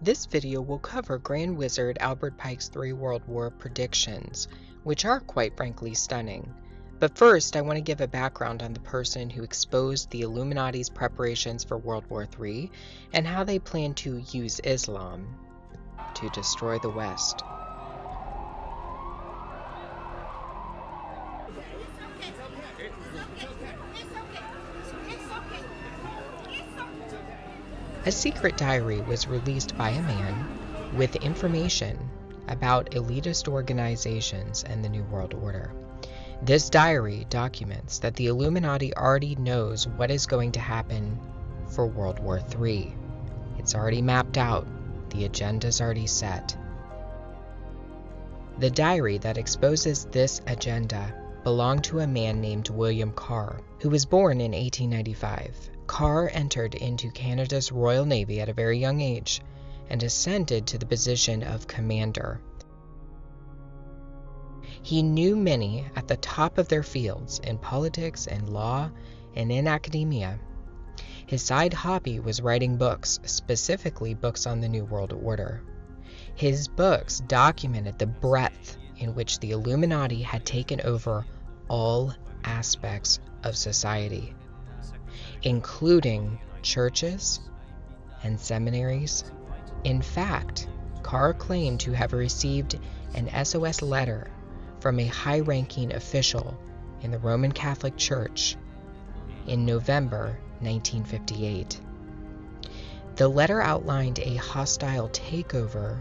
This video will cover Grand Wizard Albert Pike's 3 World War predictions, which are quite frankly stunning. But first, I want to give a background on the person who exposed the Illuminati's preparations for World War III and how they plan to use Islam to destroy the West. A secret diary was released by a man with information about elitist organizations and the New World Order. This diary documents that the Illuminati already knows what is going to happen for World War III. It's already mapped out. The agenda's already set. The diary that exposes this agenda belonged to a man named William Carr, who was born in 1895. Carr entered into Canada's Royal Navy at a very young age and ascended to the position of commander. He knew many at the top of their fields in politics and law and in academia. His side hobby was writing books, specifically books on the New World Order. His books documented the breadth in which the Illuminati had taken over all aspects of society, including churches and seminaries. In fact, Carr claimed to have received an SOS letter from a high-ranking official in the Roman Catholic Church in November 1958. The letter outlined a hostile takeover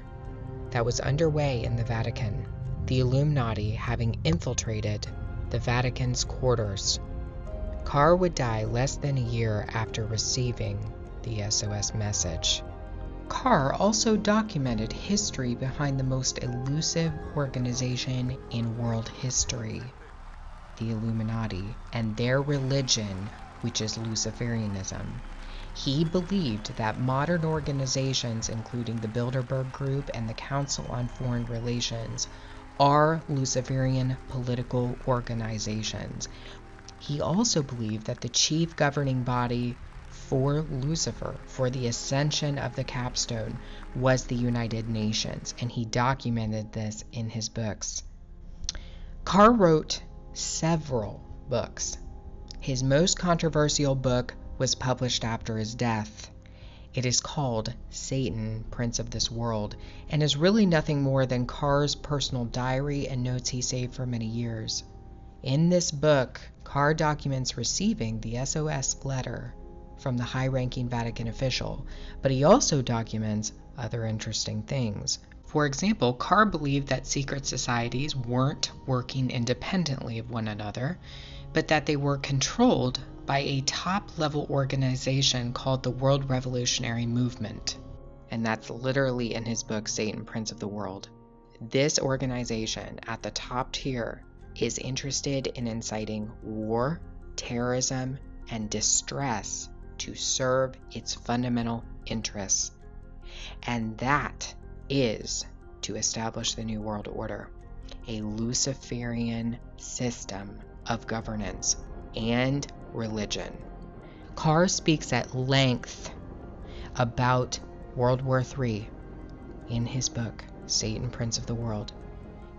that was underway in the Vatican, the Illuminati having infiltrated the Vatican's quarters. Carr would die less than a year after receiving the SOS message. Carr also documented history behind the most elusive organization in world history, the Illuminati, and their religion, which is Luciferianism. He believed that modern organizations, including the Bilderberg Group and the Council on Foreign Relations, are Luciferian political organizations. He also believed that the chief governing body for Lucifer, for the ascension of the capstone, was the United Nations, and he documented this in his books. Carr wrote several books. His most controversial book was published after his death. It is called Satan, Prince of this World, and is really nothing more than Carr's personal diary and notes he saved for many years. In this book, Carr documents receiving the SOS letter from the high-ranking Vatican official, but he also documents other interesting things. For example, Carr believed that secret societies weren't working independently of one another, but that they were controlled by a top-level organization called the World Revolutionary Movement. And that's literally in his book, Satan, Prince of the World. This organization at the top tier is interested in inciting war, terrorism, and distress to serve its fundamental interests. And that is to establish the New World Order, a Luciferian system of governance and religion. Carr speaks at length about World War III in his book, Satan, Prince of the World.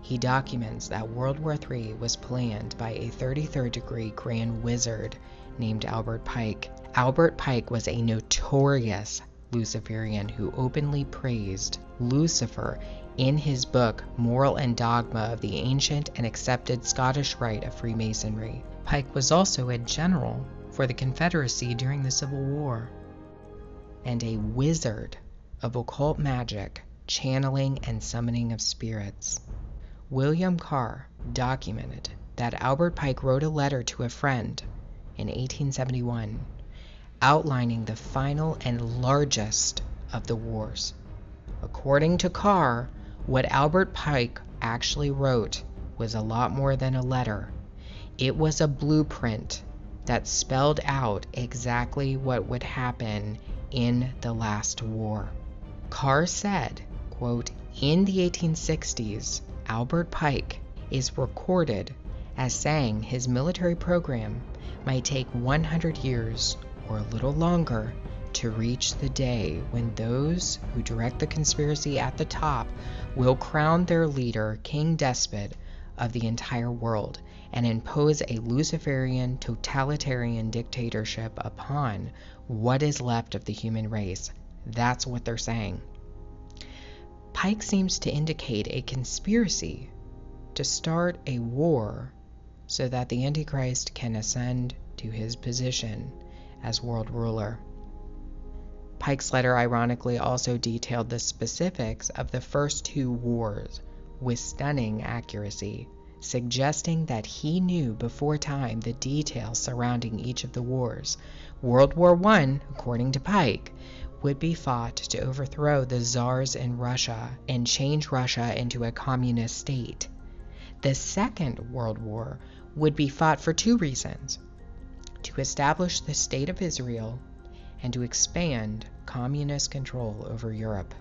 He documents that World War III was planned by a 33rd degree Grand Wizard named Albert Pike. Albert Pike was a notorious Luciferian who openly praised Lucifer in his book Moral and Dogma of the Ancient and Accepted Scottish Rite of Freemasonry. Pike was also a general for the Confederacy during the Civil War and a wizard of occult magic, channeling and summoning of spirits. William Carr documented that Albert Pike wrote a letter to a friend in 1871 outlining the final and largest of the wars. According to Carr, what Albert Pike actually wrote was a lot more than a letter. It was a blueprint that spelled out exactly what would happen in the last war. Carr said, quote, "In the 1860s, Albert Pike is recorded as saying his military program might take 100 years or a little longer to reach the day when those who direct the conspiracy at the top will crown their leader king despot of the entire world and impose a Luciferian totalitarian dictatorship upon what is left of the human race. That's what they're saying. Pike seems to indicate a conspiracy to start a war so that the Antichrist can ascend to his position as world ruler. Pike's letter ironically also detailed the specifics of the first two wars with stunning accuracy, suggesting that he knew before time the details surrounding each of the wars. World War I, according to Pike, would be fought to overthrow the czars in Russia and change Russia into a communist state. The Second World War would be fought for two reasons: to establish the State of Israel and to expand communist control over Europe.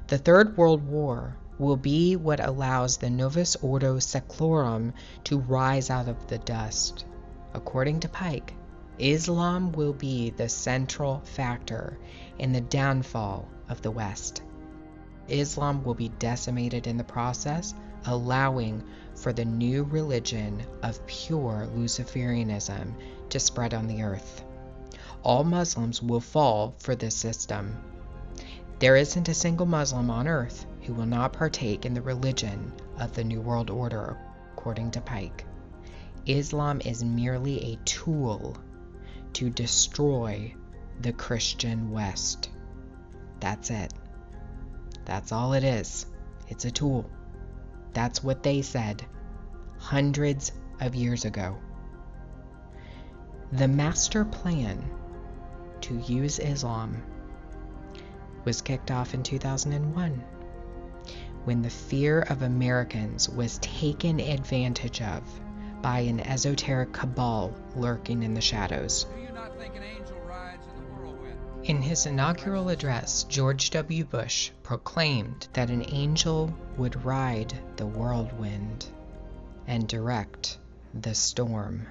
The Third World War will be what allows the Novus Ordo Seclorum to rise out of the dust. According to Pike, Islam will be the central factor in the downfall of the West. Islam will be decimated in the process, allowing for the new religion of pure Luciferianism to spread on the earth. All Muslims will fall for this system. There isn't a single Muslim on earth who will not partake in the religion of the New World Order, according to Pike. Islam is merely a tool to destroy the Christian West. That's it. That's all it is. It's a tool. That's what they said hundreds of years ago. The master plan to use Islam was kicked off in 2001 when the fear of Americans was taken advantage of by an esoteric cabal lurking in the shadows. Do you not think an angel rides in the whirlwind? In his inaugural address, George W. Bush proclaimed that an angel would ride the whirlwind and direct the storm.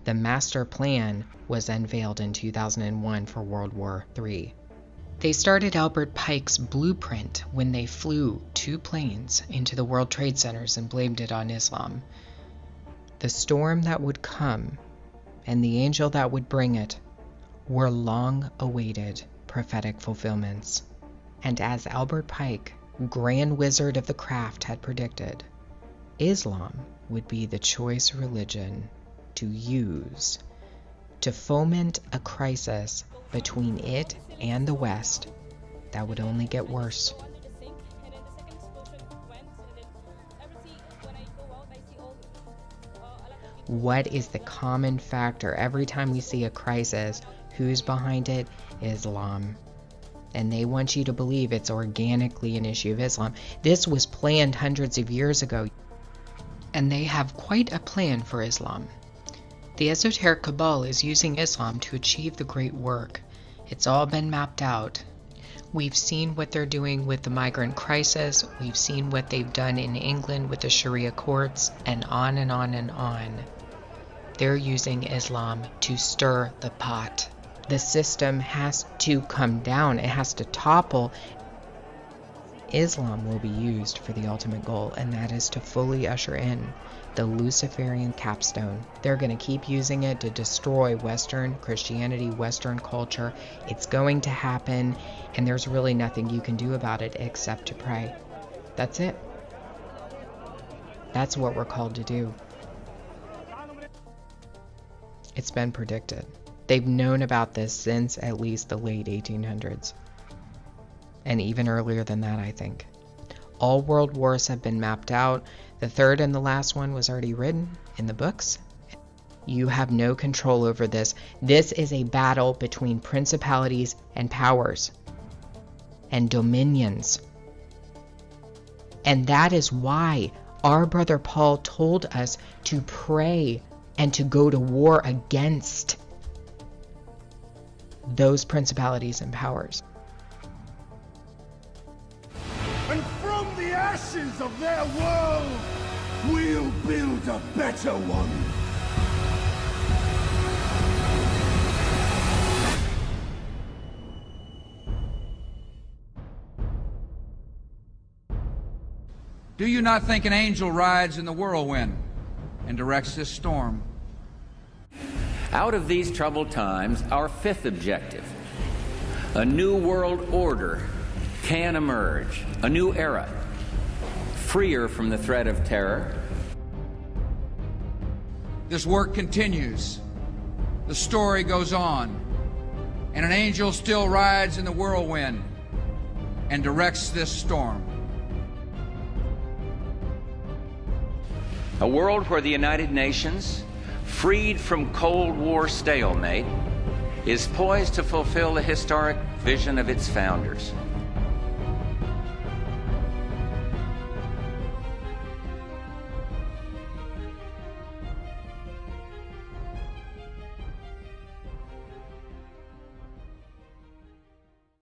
The master plan was unveiled in 2001 for World War III. They started Albert Pike's blueprint when they flew 2 planes into the World Trade Centers and blamed it on Islam. The storm that would come and the angel that would bring it were long-awaited prophetic fulfillments. And as Albert Pike, Grand Wizard of the craft, had predicted, Islam would be the choice religion to use to foment a crisis between it and the West that would only get worse. What is the common factor every time we see a crisis? Who's behind it? Islam. And they want you to believe it's organically an issue of Islam. This was planned hundreds of years ago, and they have quite a plan for Islam. The esoteric cabal is using Islam to achieve the great work. It's all been mapped out. We've seen what they're doing with the migrant crisis. We've seen what they've done in England with the Sharia courts, and on and on and on. They're using Islam to stir the pot. The system has to come down. It has to topple. Islam will be used for the ultimate goal, and that is to fully usher in the Luciferian capstone. They're going to keep using it to destroy Western Christianity, Western culture. It's going to happen, and there's really nothing you can do about it except to pray. That's it. That's what we're called to do. It's been predicted. They've known about this since at least the late 1800s. And even earlier than that, I think. All world wars have been mapped out. The third and the last one was already written in the books. You have no control over this. This is a battle between principalities and powers and dominions. And that is why our brother Paul told us to pray and to go to war against those principalities and powers. And from the ashes of their world, we'll build a better one. Do you not think an angel rides in the whirlwind and directs this storm? Out of these troubled times, our fifth objective, a new world order can emerge, a new era, freer from the threat of terror. This work continues. The story goes on, and an angel still rides in the whirlwind and directs this storm. A world where the United Nations, freed from Cold War stalemate, is poised to fulfill the historic vision of its founders.